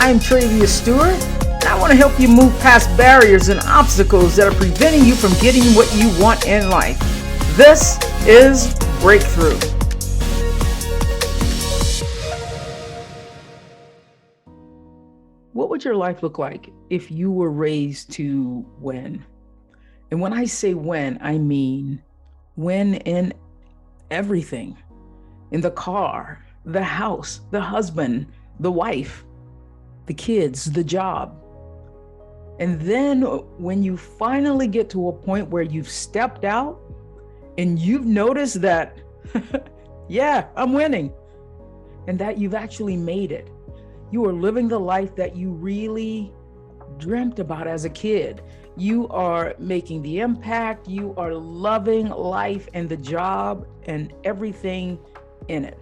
I'm Travia Stewart, and I want to help you move past barriers and obstacles that are preventing you from getting what you want in life. This is Breakthrough. What would your life look like if you were raised to win? And when I say win, I mean win in everything. In the car, the house, the husband, the wife, the kids, the job. And then when you finally get to a point where you've stepped out and you've noticed that, yeah, I'm winning, and that you've actually made it. You are living the life that you really dreamt about as a kid. You are making the impact. You are loving life and the job and everything in it.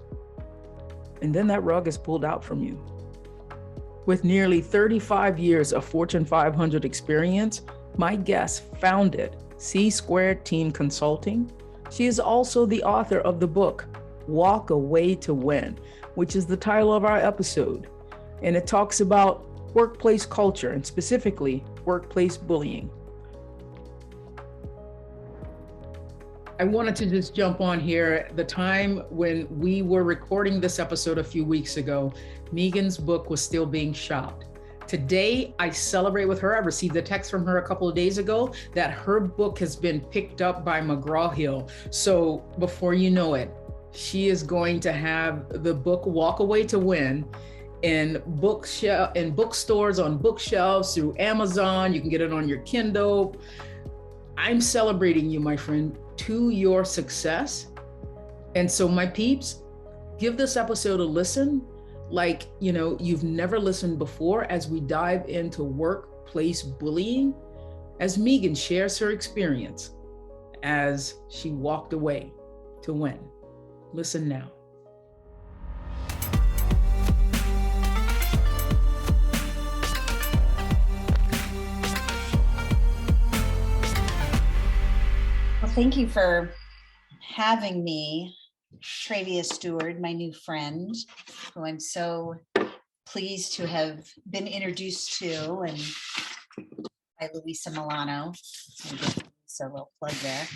And then that rug is pulled out from you. With nearly 35 years of Fortune 500 experience, my guest founded CSQUAREDTEAM Consulting. She is also the author of the book, Walk Away to Win, which is the title of our episode. And it talks about workplace culture and specifically workplace bullying. I wanted to just jump on here. The time when we were recording this episode a few weeks ago, Megan's book was still being shopped. Today, I celebrate with her. I received a text from her a couple of days ago that her book has been picked up by McGraw-Hill. So before you know it, she is going to have the book Walk Away to Win in bookstores, on bookshelves, through Amazon. You can get it on your Kindle. I'm celebrating you, my friend, to your success. And so my peeps, give this episode a listen like, you've never listened before, as we dive into workplace bullying, as Megan shares her experience as she walked away to win. Listen now. Thank you for having me, Travia Stewart, my new friend, who I'm so pleased to have been introduced to, and by Louisa Milano. So a little plug there.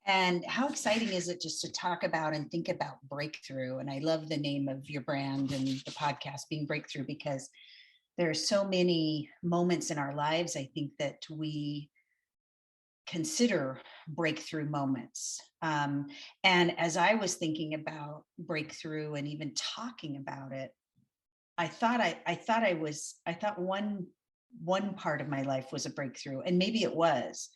And how exciting is it just to talk about and think about breakthrough? And I love the name of your brand and the podcast being Breakthrough, because there are so many moments in our lives, I think, that we consider breakthrough moments. And as I was thinking about breakthrough and even talking about it, I thought one part of my life was a breakthrough, and maybe it was,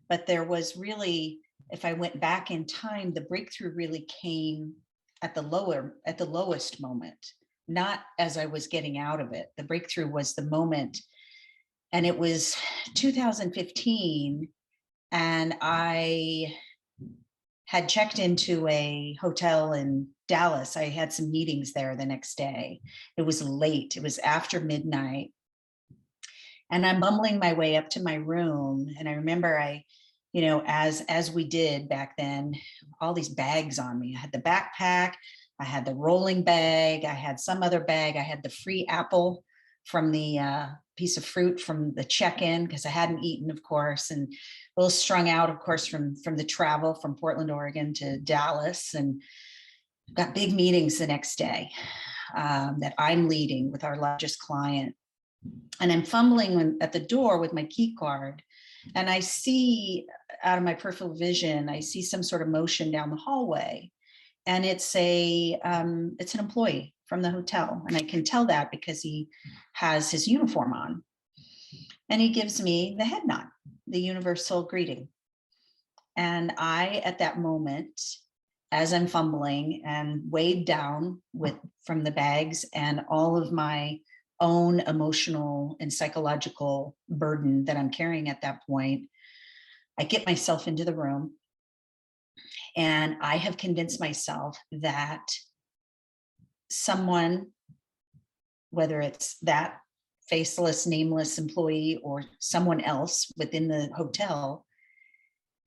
but there was really, if I went back in time, the breakthrough really came at the lowest moment, not as I was getting out of it. The breakthrough was the moment, and it was 2015. And I had checked into a hotel in Dallas. I had some meetings there the next day. It was late. It was after midnight. And I'm bumbling my way up to my room. And I remember as we did back then, all these bags on me. I had the backpack, I had the rolling bag, I had some other bag, I had the free apple from the piece of fruit from the check-in, because I hadn't eaten, of course, and a little strung out, of course, from the travel from Portland, Oregon to Dallas, and got big meetings the next day that I'm leading with our largest client. And I'm fumbling at the door with my key card, and I see out of my peripheral vision, I see some sort of motion down the hallway, and it's an employee from the hotel. And I can tell that because he has his uniform on, and he gives me the head nod, the universal greeting. And I, at that moment, as I'm fumbling and weighed down from the bags and all of my own emotional and psychological burden that I'm carrying at that point, I get myself into the room, and I have convinced myself that someone, whether it's that faceless, nameless employee or someone else within the hotel,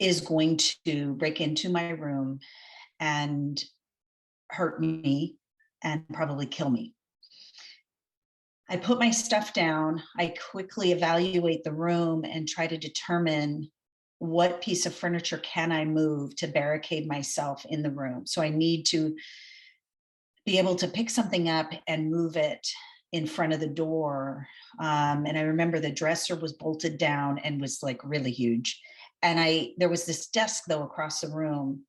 is going to break into my room and hurt me and probably kill me. I put my stuff down. I quickly evaluate the room and try to determine what piece of furniture can I move to barricade myself in the room. So I need to be able to pick something up and move it in front of the door. And I remember the dresser was bolted down and was like really huge. And there was this desk though across the room.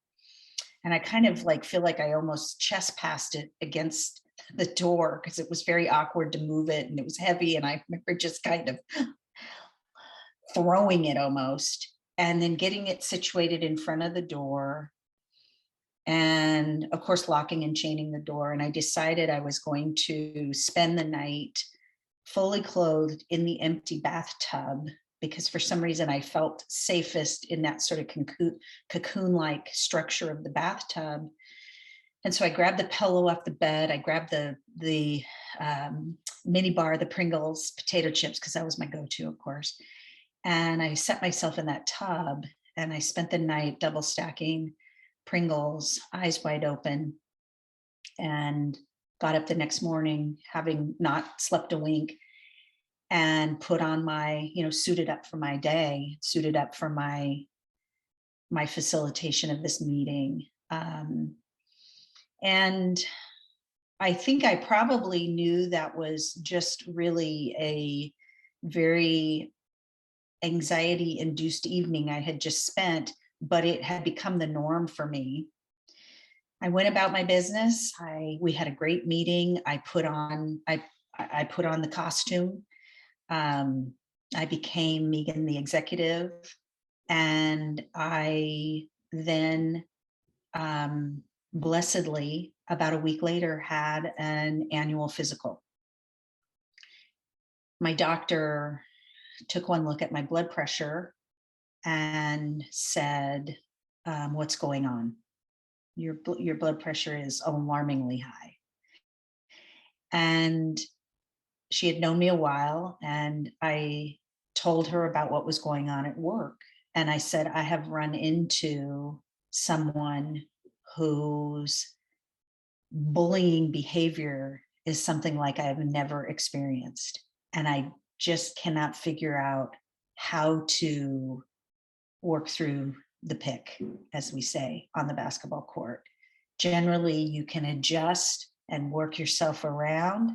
And I kind of like feel like I almost chest passed it against the door because it was very awkward to move it and it was heavy. And I remember just kind of throwing it almost, and then getting it situated in front of the door. And of course, locking and chaining the door. And I decided I was going to spend the night fully clothed in the empty bathtub, because for some reason I felt safest in that sort of cocoon-like structure of the bathtub. And so I grabbed the pillow off the bed. I grabbed the mini bar, the Pringles potato chips, because that was my go-to, of course. And I set myself in that tub and I spent the night double stacking Pringles, eyes wide open, and got up the next morning having not slept a wink, and put on my, suited up for my day, suited up for my facilitation of this meeting. And I think I probably knew that was just really a very anxiety induced evening I had just spent, but it had become the norm for me. I went about my business. We had a great meeting. I put on the costume. I became Megan the executive, and I then blessedly about a week later had an annual physical. My doctor took one look at my blood pressure and said, what's going on? Your blood pressure is alarmingly high. And she had known me a while, and I told her about what was going on at work. And I said, I have run into someone whose bullying behavior is something like I have never experienced. And I just cannot figure out how to work through the pick, as we say, on the basketball court. Generally, you can adjust and work yourself around.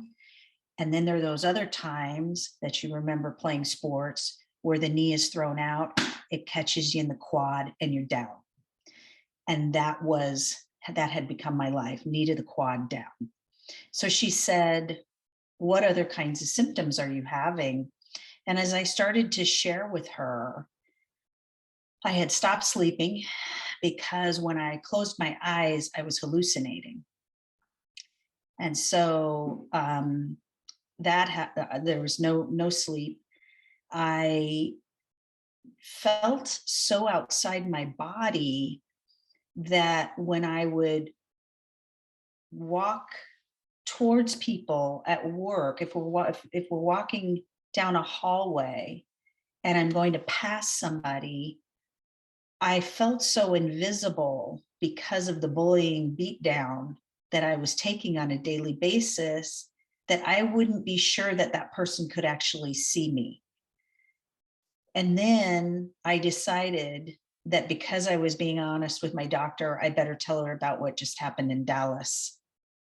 And then there are those other times that you remember playing sports where the knee is thrown out, it catches you in the quad and you're down. And that had become my life, knee to the quad, down. So she said, what other kinds of symptoms are you having? And as I started to share with her, I had stopped sleeping because when I closed my eyes, I was hallucinating. And so there was no sleep. I felt so outside my body that when I would walk towards people at work, if we're walking down a hallway and I'm going to pass somebody, I felt so invisible because of the bullying beatdown that I was taking on a daily basis, that I wouldn't be sure that that person could actually see me. And then I decided that because I was being honest with my doctor, I better tell her about what just happened in Dallas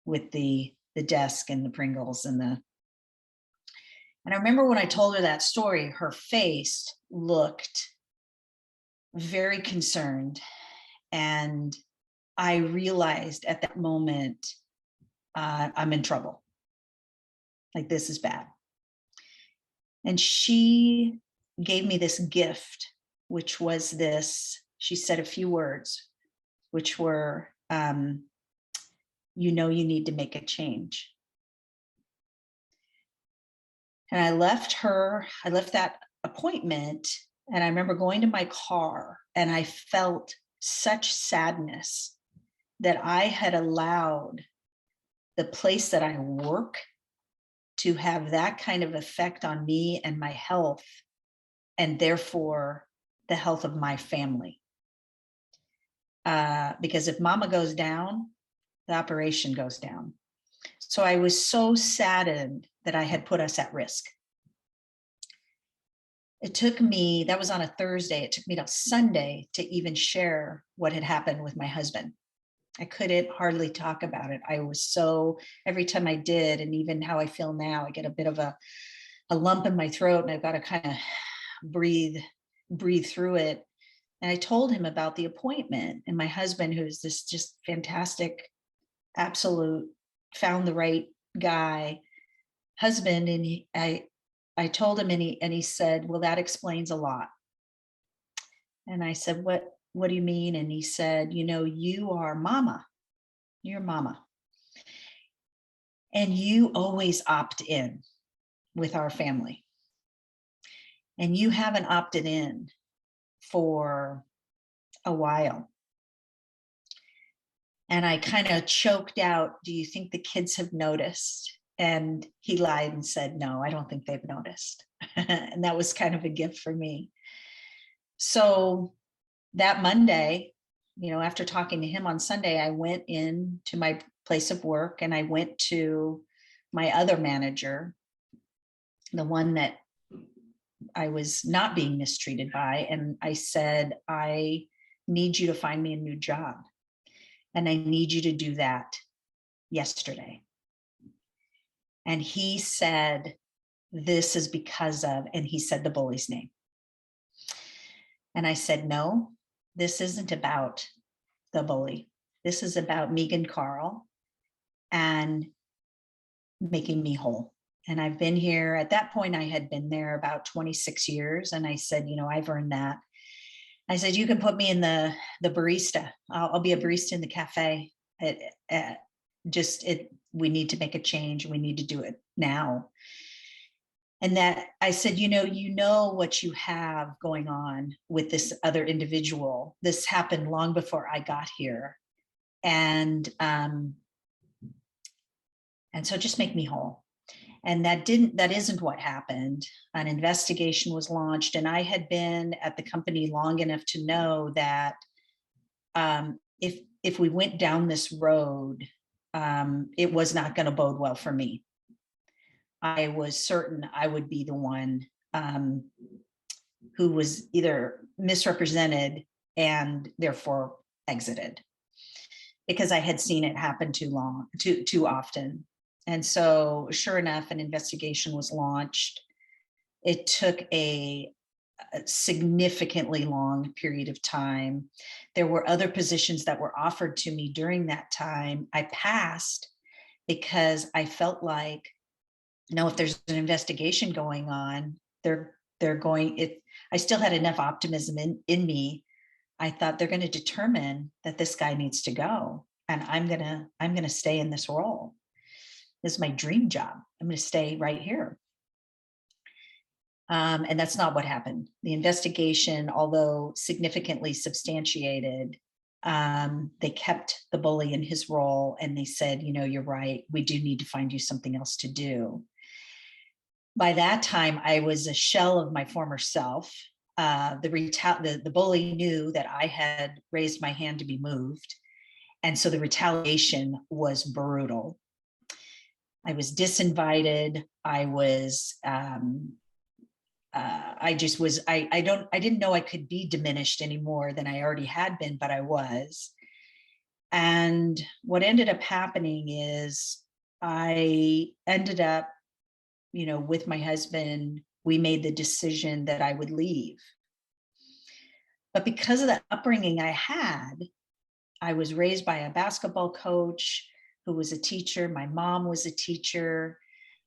with the desk and the Pringles and I remember when I told her that story, her face looked very concerned. And I realized at that moment, I'm in trouble. Like, this is bad. And she gave me this gift, which was this, she said a few words, which were, you need to make a change. And I left that appointment, and I remember going to my car, and I felt such sadness that I had allowed the place that I work to have that kind of effect on me and my health, and therefore the health of my family. Because if mama goes down, the operation goes down. So I was so saddened that I had put us at risk. It took me, that was on a Thursday, it took me till Sunday to even share what had happened with my husband. I couldn't hardly talk about it. I was so, every time I did, and even how I feel now, I get a bit of a lump in my throat, and I've got to kind of breathe through it. And I told him about the appointment, and my husband, who's this just fantastic, absolute, found the right guy husband. And I told him, and he said, well, that explains a lot. And I said, what do you mean? And he said, you are mama. You're mama. And you always opt in with our family. And you haven't opted in for a while. And I kind of choked out, do you think the kids have noticed? And he lied and said, no, I don't think they've noticed. And that was kind of a gift for me. So that Monday, after talking to him on Sunday, I went into my place of work and I went to my other manager, the one that I was not being mistreated by. And I said, I need you to find me a new job. And I need you to do that yesterday. And he said, this is because of, and he said the bully's name. And I said, no, this isn't about the bully. This is about Megan Carle and making me whole. And I've been here, at that point, I had been there about 26 years. And I said, I've earned that. I said, you can put me in the barista. I'll be a barista in the cafe. We need to make a change. We need to do it now. And that I said, you know what you have going on with this other individual. This happened long before I got here. And so just make me whole. And that isn't what happened. An investigation was launched, and I had been at the company long enough to know that if we went down this road, it was not going to bode well for me. I was certain I would be the one who was either misrepresented and therefore exited, because I had seen it happen too often. And so sure enough, an investigation was launched. It took a significantly long period of time. There were other positions that were offered to me during that time. I passed because I felt like, if there's an investigation going on, I still had enough optimism in me. I thought they're going to determine that this guy needs to go, and I'm going to stay in this role. This is my dream job. I'm going to stay right here. And that's not what happened. The investigation, although significantly substantiated, they kept the bully in his role, and they said, you're right. We do need to find you something else to do. By that time, I was a shell of my former self. The bully knew that I had raised my hand to be moved. And so the retaliation was brutal. I was disinvited. I was, I didn't know I could be diminished any more than I already had been, but I was. And what ended up happening is I ended up, with my husband, we made the decision that I would leave. But because of the upbringing I had, I was raised by a basketball coach who was a teacher. My mom was a teacher.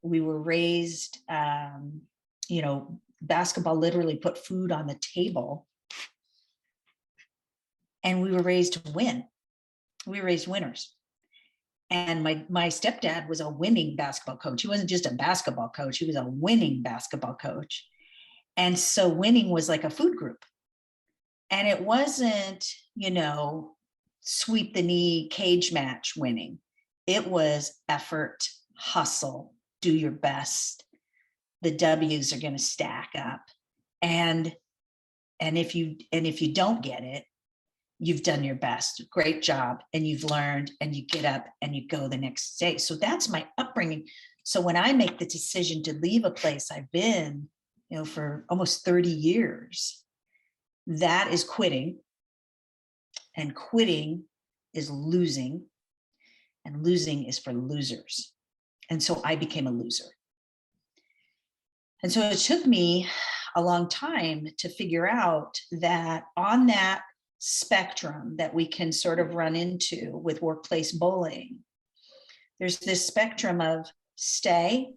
We were raised, basketball literally put food on the table. And we were raised to win. We were raised winners. And my stepdad was a winning basketball coach. He wasn't just a basketball coach. He was a winning basketball coach. And so winning was like a food group. And it wasn't, sweep the knee cage match winning. It was effort, hustle, do your best. The W's are going to stack up. And if you don't get it, you've done your best, great job, and you've learned, and you get up and you go the next day. So that's my upbringing. So when I make the decision to leave a place I've been, for almost 30 years, that is quitting, and quitting is losing, and losing is for losers. And so I became a loser. And so it took me a long time to figure out that on that spectrum that we can sort of run into with workplace bullying, there's this spectrum of stay,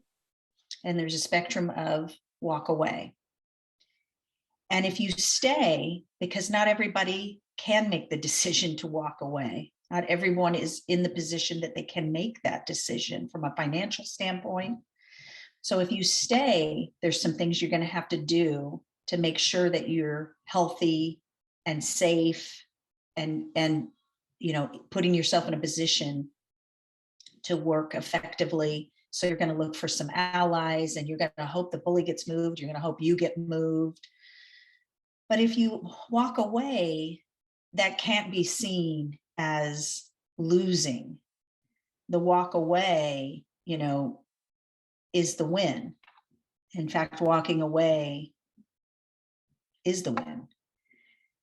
and there's a spectrum of walk away. And if you stay, because not everybody can make the decision to walk away, not everyone is in the position that they can make that decision from a financial standpoint. So if you stay, there's some things you're going to have to do to make sure that you're healthy and safe, and putting yourself in a position to work effectively. So you're going to look for some allies, and you're going to hope the bully gets moved. You're going to hope you get moved. But if you walk away, that can't be seen as losing. The walk away, is the win. In fact, walking away is the win.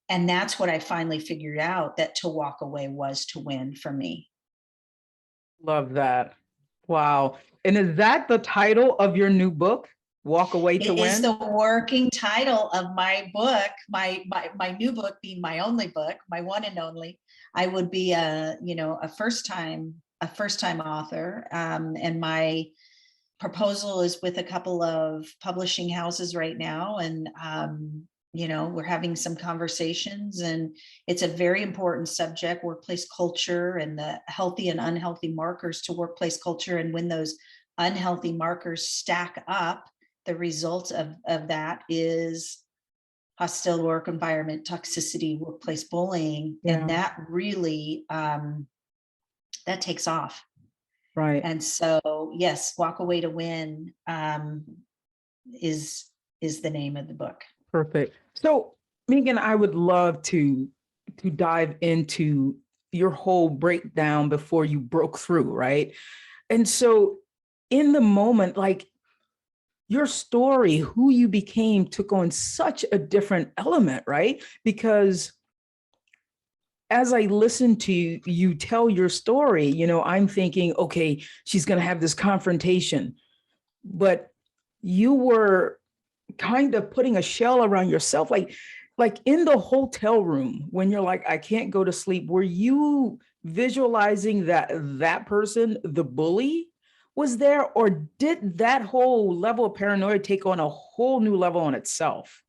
And that's what I finally figured out, that to walk away was to win for me. Love that. Wow. And is that the title of your new book? Walk Away to It Win? is the working title of my book, my new book being my only book, my one and only. I would be a first time author. And my proposal is with a couple of publishing houses right now. And, we're having some conversations, and it's a very important subject, workplace culture and the healthy and unhealthy markers to workplace culture. And when those unhealthy markers stack up, the result of that is hostile work environment, toxicity, workplace bullying. Yeah. And that really, that takes off. Right. And so, yes, Walk Away to Win is the name of the book. Perfect. So, Megan, I would love to dive into your whole breakdown before you broke through, right? And so in the moment, like, your story, who you became, took on such a different element, right? Because as I listen to you tell your story, I'm thinking, okay, she's going to have this confrontation, but you were kind of putting a shell around yourself, like in the hotel room when you're like, I can't go to sleep. Were you visualizing that person, the bully, was there, or did that whole level of paranoia take on a whole new level on itself?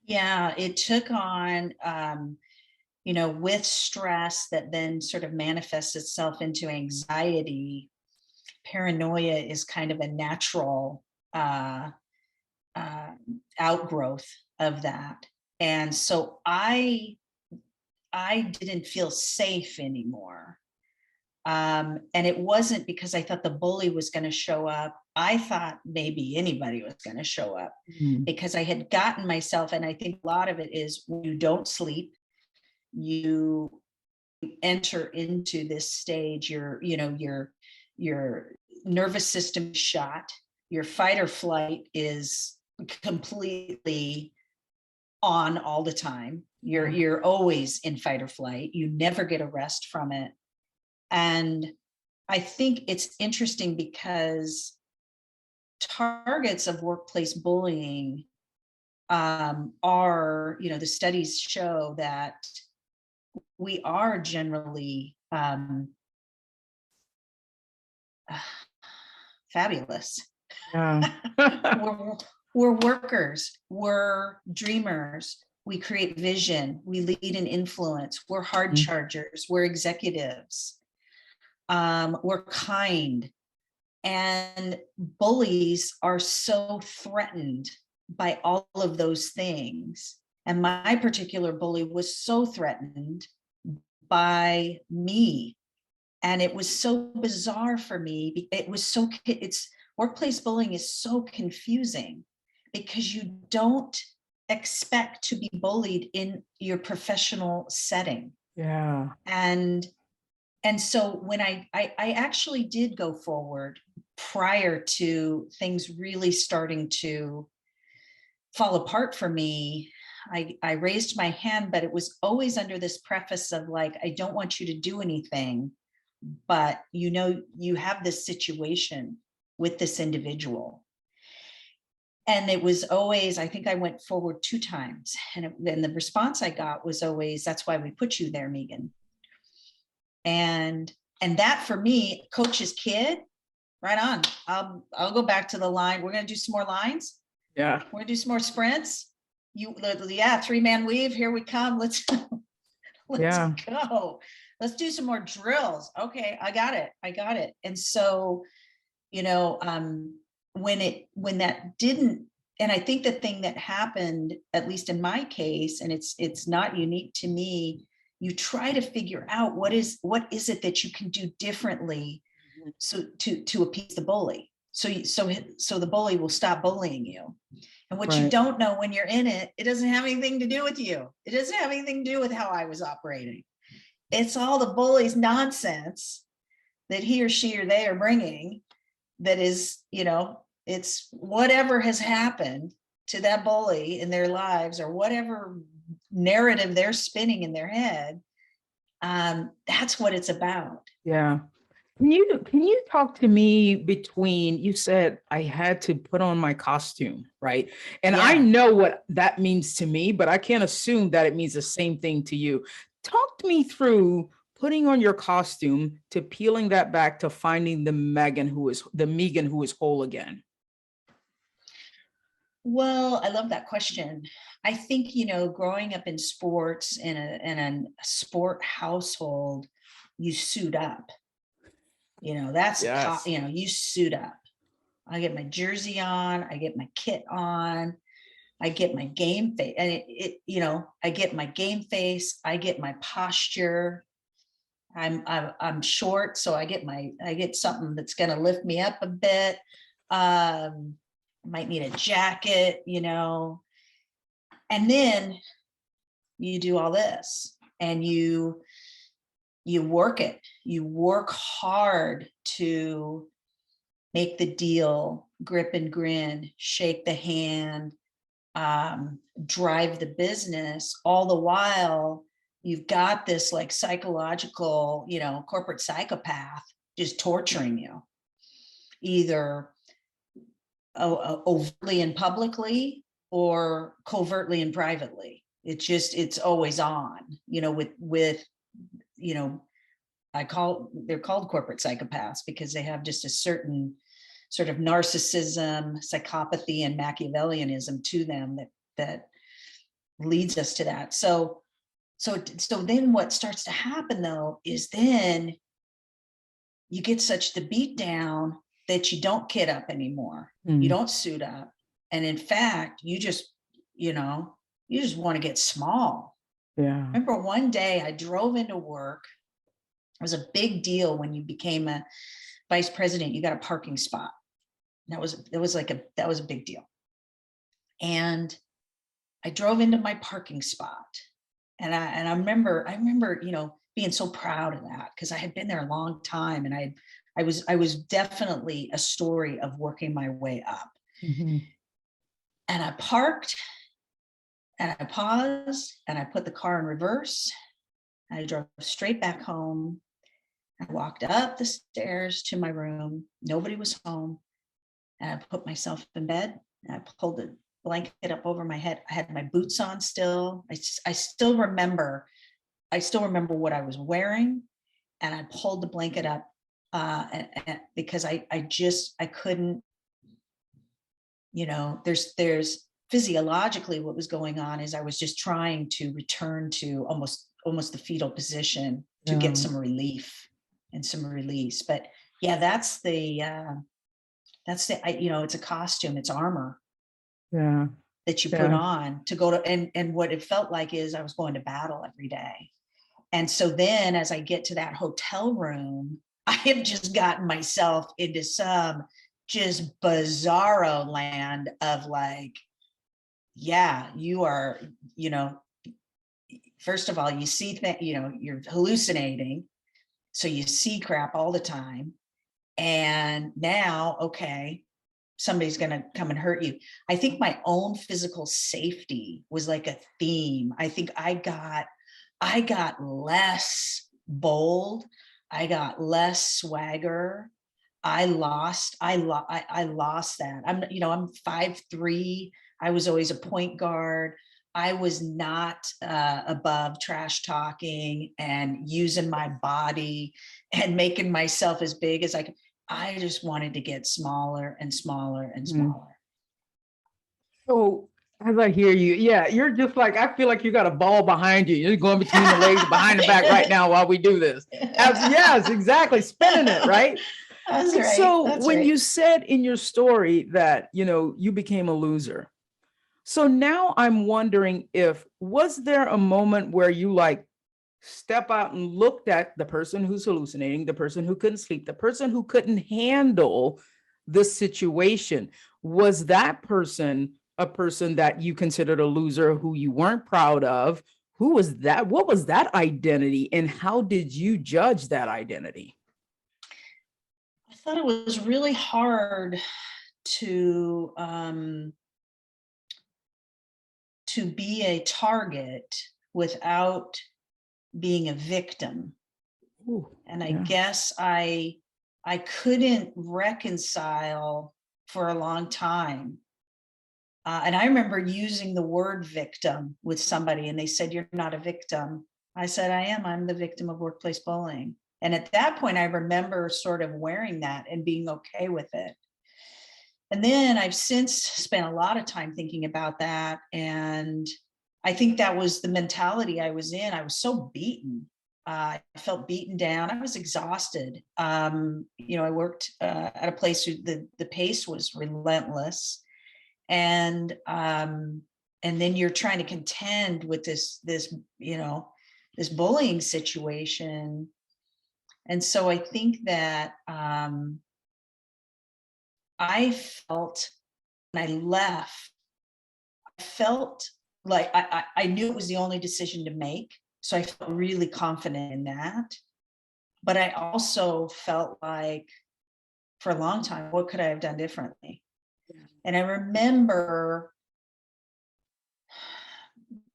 Yeah, it took on, with stress that then sort of manifests itself into anxiety. Paranoia is kind of a natural outgrowth of that. And so I didn't feel safe anymore. And it wasn't because I thought the bully was going to show up. I thought maybe anybody was going to show up, because I had gotten myself, and I think a lot of it is when you don't sleep, you enter into this stage, your nervous system is shot, your fight or flight is completely on all the time. You're always in fight or flight. You never get a rest from it. And I think it's interesting because targets of workplace bullying are, the studies show that we are generally fabulous. Yeah. We're workers, we're dreamers, we create vision, we lead and influence, we're hard chargers, we're executives, we're kind. And bullies are so threatened by all of those things. And my particular bully was so threatened by me. And it was so bizarre for me. Workplace bullying is so confusing because you don't expect to be bullied in your professional setting. Yeah. And so when I actually did go forward prior to things really starting to fall apart for me, I raised my hand, but it was always under this preface of like, I don't want you to do anything, but you know, you have this situation with this individual. And it was always, I think I went forward 2 times. And then the response I got was always, that's why we put you there, Megan. And that for me, coach's kid, right on. I'll go back to the line. We're going to do some more lines. Yeah. We're going to do some more sprints. Yeah, 3-man weave. Here we come. Let's go. Let's do some more drills. Okay, I got it. And so, you know, when that didn't, and I think the thing that happened, at least in my case, and it's not unique to me, you try to figure out what is it that you can do differently, so to appease the bully, so the bully will stop bullying you. And what you don't know when you're in it, it doesn't have anything to do with you. It doesn't have anything to do with how I was operating. It's all the bully's nonsense that he or she or they are bringing, that is, you know, it's whatever has happened to that bully in their lives, or whatever narrative they're spinning in their head. That's what it's about. Yeah. Can you talk to me between, you said I had to put on my costume, right? And I know what that means to me, but I can't assume that it means the same thing to you. Talk to me through putting on your costume to peeling that back to finding the Megan who is whole again. Well, I love that question. I think, you know, growing up in sports, in a sport household, you suit up. You know, that's you know, you suit up. I get my jersey on, I get my kit on, I get my game face, and you know, I get my game face, I get my posture. I'm short, so I get something that's going to lift me up a bit. Might need a jacket, you know. And then you do all this, and you work it. You work hard to make the deal, grip and grin, shake the hand, drive the business. All the while, you've got this like psychological, you know, corporate psychopath just torturing you, either overtly and publicly, or covertly and privately. It's always on, you know, with, you know, they're called corporate psychopaths because they have just a certain sort of narcissism, psychopathy, and Machiavellianism to them that leads us to that. So then what starts to happen though is then you get such the beat down that you don't kit up anymore. You don't suit up. And in fact, you just want to get small. Yeah. I remember one day I drove into work. It was a big deal when you became a vice president, you got a parking spot. That was a big deal. And I drove into my parking spot, and I remember, you know, being so proud of that, because I had been there a long time, and I was definitely a story of working my way up. And I parked, and I paused, and I put the car in reverse. I drove straight back home. I walked up the stairs to my room. Nobody was home. And I put myself in bed, and I pulled the blanket up over my head. I had my boots on still. I still remember what I was wearing. And I pulled the blanket up because I couldn't, you know, there's physiologically what was going on is I was just trying to return to almost the fetal position to get some relief and some release. But yeah, that's the you know, it's a costume, it's armor that you put on to go to, and what it felt like is I was going to battle every day. And so then as I get to that hotel room, I have just gotten myself into some just bizarro land of like, yeah, you are, you know, first of all, you see that, you know, you're hallucinating. So you see crap all the time. And now, okay, somebody's going to come and hurt you. I think my own physical safety was like a theme. I think I got less bold. I got less swagger. I lost that. I'm 5'3". I was always a point guard. I was not above trash talking and using my body and making myself as big as I could. I just wanted to get smaller and smaller and smaller. So as I hear you, yeah, you're just like, I feel like you got a ball behind you. You're going between the legs, behind the back right now while we do this. Yes, exactly. Spinning it, right? That's And right. so That's when right. you said in your story that, you became a loser. So now I'm wondering, was there a moment where you like step out and looked at the person who's hallucinating, the person who couldn't sleep, the person who couldn't handle the situation? Was that person a person that you considered a loser, who you weren't proud of? Who was that? What was that identity? And how did you judge that identity? I thought it was really hard to be a target without being a victim. Ooh, And I yeah. guess I couldn't reconcile for a long time. And I remember using the word victim with somebody, and they said, "You're not a victim." I said, "I am. I'm the victim of workplace bullying." And at that point, I remember sort of wearing that and being okay with it. And then I've since spent a lot of time thinking about that. And I think that was the mentality I was in. I was so beaten. I felt beaten down. I was exhausted. I worked at a place where the pace was relentless. And then you're trying to contend with this bullying situation. And so I think that I felt when I left, I felt like I knew it was the only decision to make. So I felt really confident in that. But I also felt like for a long time, what could I have done differently? And I remember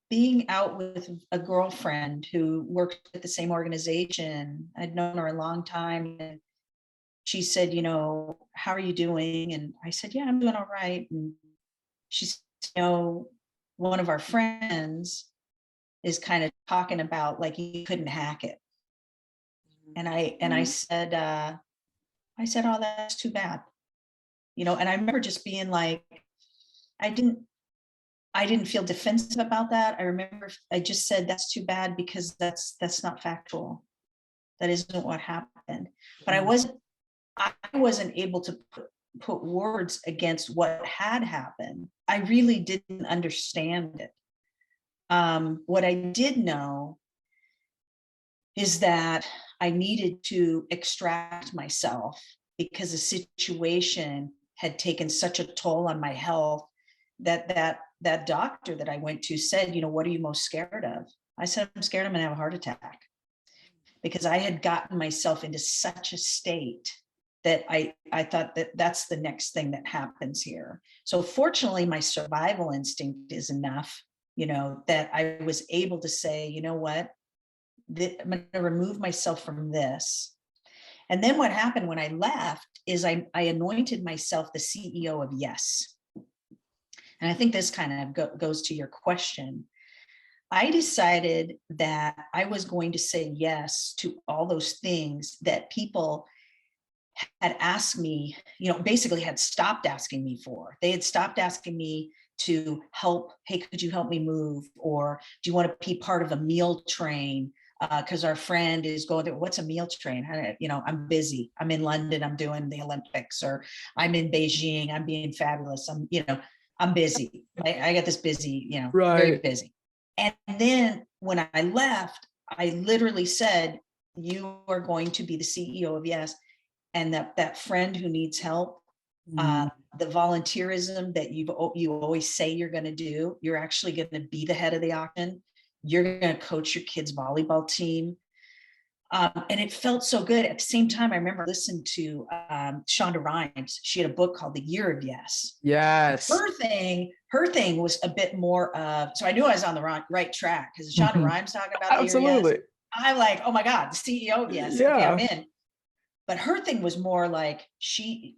being out with a girlfriend who worked at the same organization. I'd known her a long time. And she said, "How are you doing?" And I said, "Yeah, I'm doing all right." And she said, "One of our friends is kind of talking about like you couldn't hack it." And I said, "Oh, that's too bad." And I remember just being like, I didn't feel defensive about that. I remember I just said, "That's too bad," because that's not factual. That isn't what happened. But I wasn't able to put words against what had happened. I really didn't understand it. What I did know is that I needed to extract myself because the situation had taken such a toll on my health that doctor that I went to said, "What are you most scared of?" I said, "I'm scared I'm going to have a heart attack," because I had gotten myself into such a state that I thought that that's the next thing that happens here. So fortunately, my survival instinct is enough, that I was able to say, "You know what? I'm going to remove myself from this." And then what happened when I left is I anointed myself the CEO of Yes. And I think this kind of goes to your question. I decided that I was going to say yes to all those things that people had asked me, basically had stopped asking me for. They had stopped asking me to help. "Hey, could you help me move?" Or, "Do you want to be part of a meal train? Because our friend is going to," "What's a meal train?" "I'm busy. I'm in London. I'm doing the Olympics," or, "I'm in Beijing. I'm being fabulous. I'm busy. I got this busy, very Right. busy." And then when I left, I literally said, "You are going to be the CEO of Yes." And that friend who needs help, Mm. the volunteerism that you always say you're going to do. You're actually going to be the head of the auction. You're going to coach your kids' volleyball team. And it felt so good. At the same time, I remember listening to Shonda Rhimes. She had a book called The Year of Yes. Yes. Her thing was a bit more of, so I knew I was on the right track, because Shonda Rhimes talking about the Year of Yes. Absolutely. I'm like, oh my God, the CEO of Yes. Yeah. Okay, I'm in. But her thing was more like she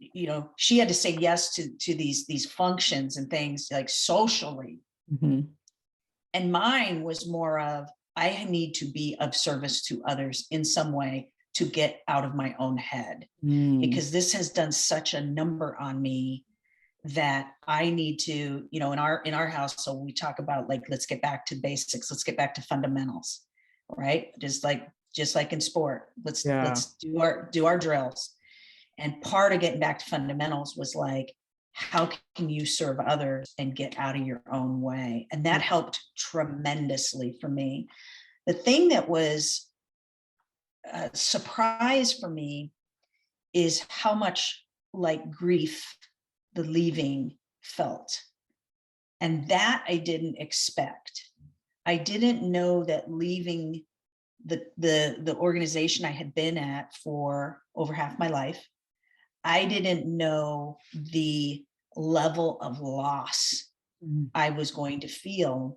had to say yes to these functions and things like socially. And mine was more of, I need to be of service to others in some way to get out of my own head, because this has done such a number on me that I need to, in our house. So we talk about like, let's get back to basics. Let's get back to fundamentals, right? Just like in sport, let's do our drills. And part of getting back to fundamentals was like, how can you serve others and get out of your own way? And that helped tremendously for me. The thing that was a surprise for me is how much like grief the leaving felt. And that I didn't expect. I didn't know that leaving the organization I had been at for over half my life, I didn't know the level of loss I was going to feel.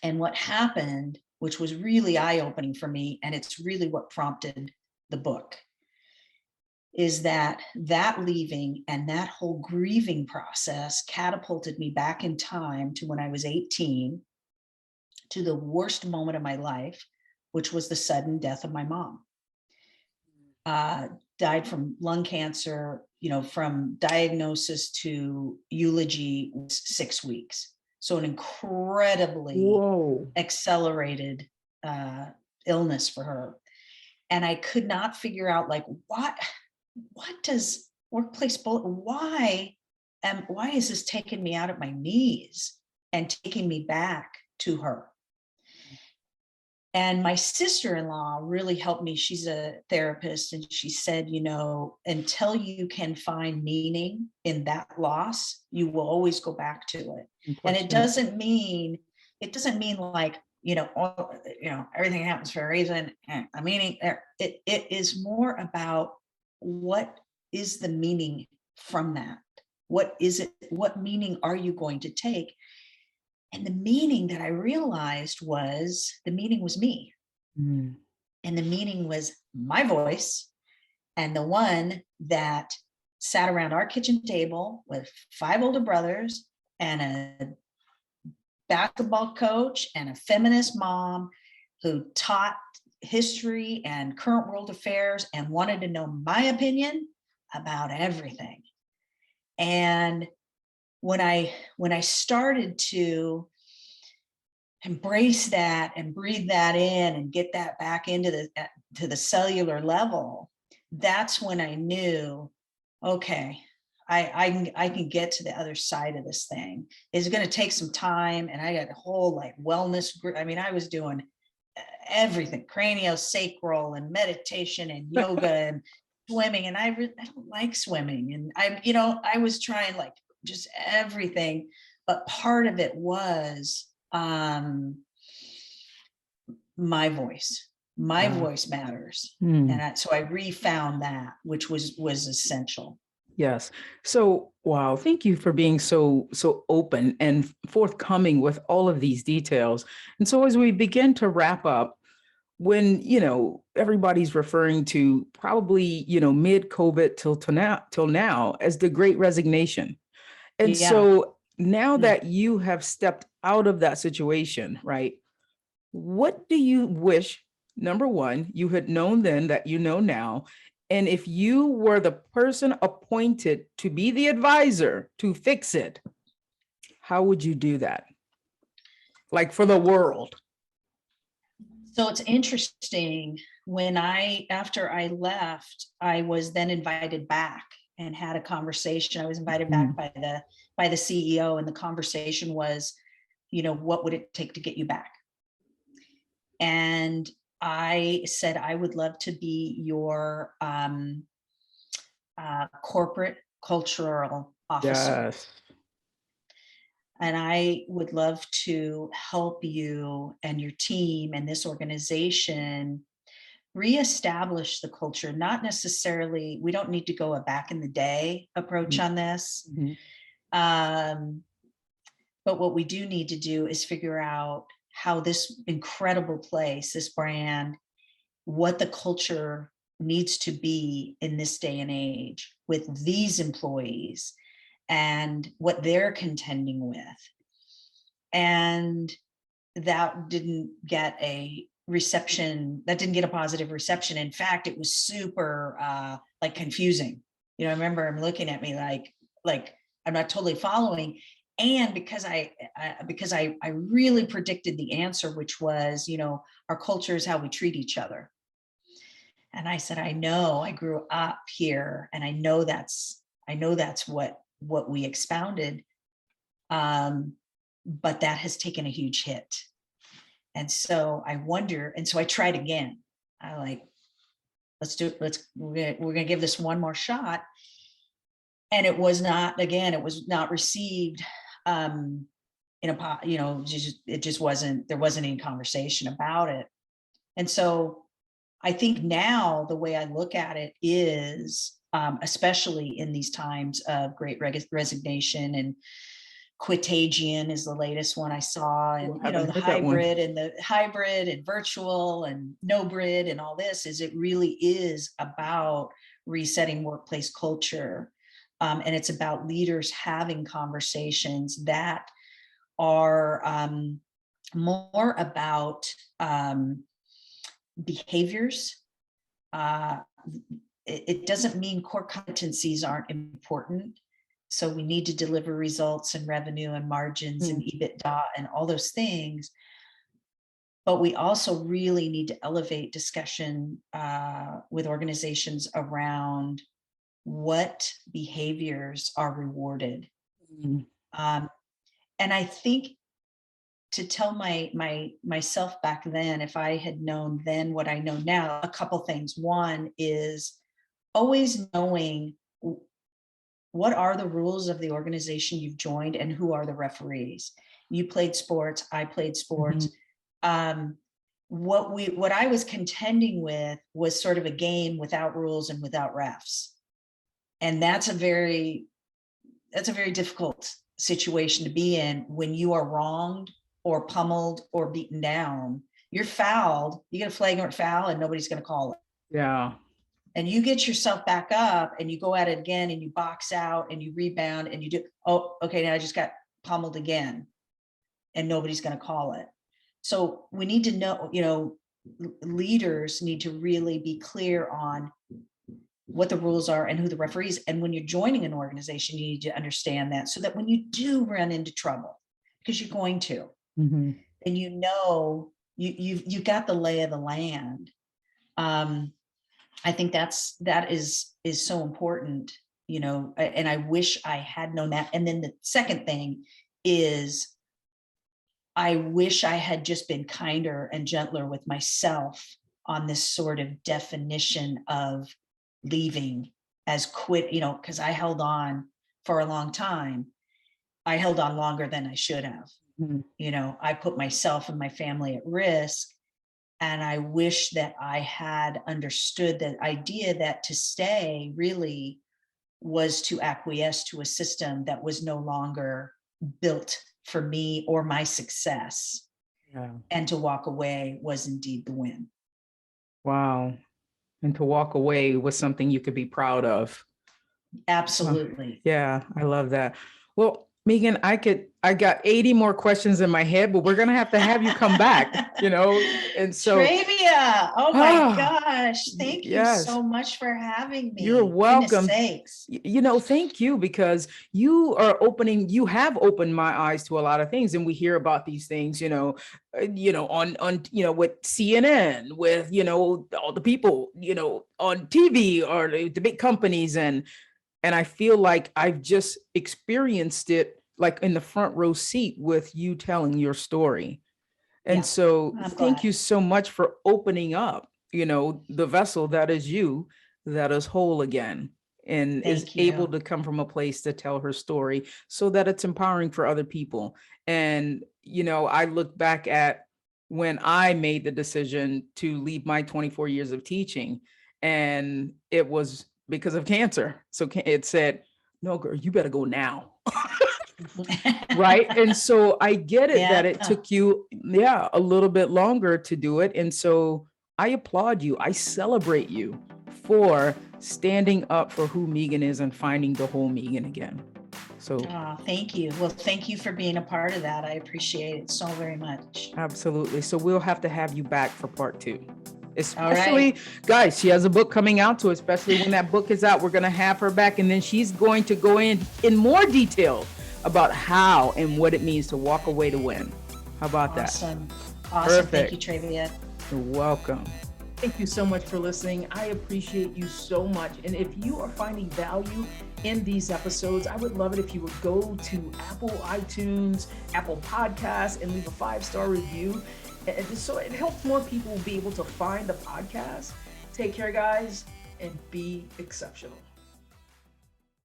And what happened, which was really eye-opening for me, and it's really what prompted the book, is that leaving and that whole grieving process catapulted me back in time to when I was 18, to the worst moment of my life, which was the sudden death of my mom. Died from lung cancer, from diagnosis to eulogy was 6 weeks. So an incredibly accelerated illness for her. And I could not figure out like, what does workplace bullying, why is this taking me out at my knees and taking me back to her? And my sister-in-law really helped me. She's a therapist, and she said, until you can find meaning in that loss, you will always go back to it. And it doesn't mean like, everything happens for a reason. I mean, it is more about what is the meaning from that? What is it? What meaning are you going to take? And the meaning that I realized was, the meaning was me. And the meaning was my voice, and the one that sat around our kitchen table with 5 older brothers and a basketball coach and a feminist mom who taught history and current world affairs and wanted to know my opinion about everything. And when I started to embrace that and breathe that in and get that back into the cellular level, that's when I knew, okay, I can get to the other side of this thing. It's going to take some time. And I got a whole like wellness group. I mean, I was doing everything, craniosacral and meditation and yoga and swimming. And I don't like swimming. And I was trying like just everything, but part of it was my voice matters. And so I refound that, which was essential. Yes. So, wow. Thank you for being so open and forthcoming with all of these details. And so as we begin to wrap up, when, everybody's referring to probably, mid-COVID till now as the Great Resignation. And so now that you have stepped out of that situation, right? What do you wish, number one, you had known then that you know now? And if you were the person appointed to be the advisor to fix it, how would you do that? Like for the world? So it's interesting, after I left, I was then invited back and had a conversation. I was invited back by the CEO, and the conversation was, what would it take to get you back? And I said, I would love to be your corporate cultural officer. Yes. And I would love to help you and your team and this organization reestablish the culture. Not necessarily, we don't need to go a back in the day approach on this. Mhm. Um, but what we do need to do is figure out how this incredible place, this brand, what the culture needs to be in this day and age with these employees and what they're contending with. And that didn't get a reception, that didn't get a positive reception. In fact, it was super like confusing. I remember him looking at me like I'm not totally following. And because I really predicted the answer, which was, our culture is how we treat each other. And I said, I know, I grew up here, and I know that's what we expounded. But that has taken a huge hit. And so I wonder, and so I tried again. I like, let's do it. We're gonna give this one more shot. And it was not received in a, it just wasn't, there wasn't any conversation about it. And so I think now the way I look at it is, especially in these times of great resignation, and Quitagian is the latest one I saw, and the hybrid and virtual and no grid and all this, is it really is about resetting workplace culture. And it's about leaders having conversations that are more about behaviors. It doesn't mean core competencies aren't important. So we need to deliver results and revenue and margins and EBITDA and all those things. But we also really need to elevate discussion with organizations around what behaviors are rewarded. And I think, to tell myself back then, if I had known then what I know now, a couple things. One is always knowing what are the rules of the organization you've joined and who are the referees. You played sports, I played sports. What I was contending with was sort of a game without rules and without refs. And that's a very difficult situation to be in when you are wronged or pummeled or beaten down. You're fouled, you get a flagrant foul and nobody's going to call it. Yeah. And you get yourself back up and you go at it again and you box out and you rebound and you do, oh, okay, now I just got pummeled again and nobody's going to call it. So we need to know, leaders need to really be clear on what the rules are and who the referees. And when you're joining an organization, you need to understand that, so that when you do run into trouble, because you're going to, and you've got the lay of the land. I think that is so important, and I wish I had known that. And then the second thing is, I wish I had just been kinder and gentler with myself on this sort of definition of leaving as quit, because I held on for a long time. I held on longer than I should have. I put myself and my family at risk. And I wish that I had understood the idea that to stay really was to acquiesce to a system that was no longer built for me or my success. Yeah. And to walk away was indeed the win. Wow. And to walk away was something you could be proud of. Absolutely. Yeah, I love that. Well, Megan, I got 80 more questions in my head, but we're going to have you come back, and so. Trivia. Oh my gosh. Thank you so much for having me. You're welcome. Goodness sakes. Thank you, because you have opened my eyes to a lot of things, and we hear about these things, on with CNN, with, all the people, on TV, or the big companies. And I feel like I've just experienced it like in the front row seat with you telling your story. And so thank you so much for opening up, the vessel that is you, that is whole again. and is Thank able you. to come from a place to tell her story so that it's empowering for other people. And, I look back at when I made the decision to leave my 24 years of teaching, and it was because of cancer. So it said, no, girl, you better go now. Right. And so I get it that Yeah. it took you, a little bit longer to do it. And so I applaud you. I celebrate you for standing up for who Megan is and finding the whole Megan again. So Oh, thank you. Well, thank you for being a part of that. I appreciate it so very much. absolutely. So we'll have to have you back for part 2. All Especially, right. guys, she has a book coming out, so especially when that book is out, we're going to have her back, and then she's going to go in more detail about how and what it means to walk away to win. How about that? Awesome. Perfect. Thank you, Travia. You're welcome. Thank you so much for listening. I appreciate you so much. And if you are finding value in these episodes, I would love it if you would go to Apple iTunes, Apple Podcasts, and leave a 5-star review. And just so it helps more people be able to find the podcast. Take care, guys, and be exceptional.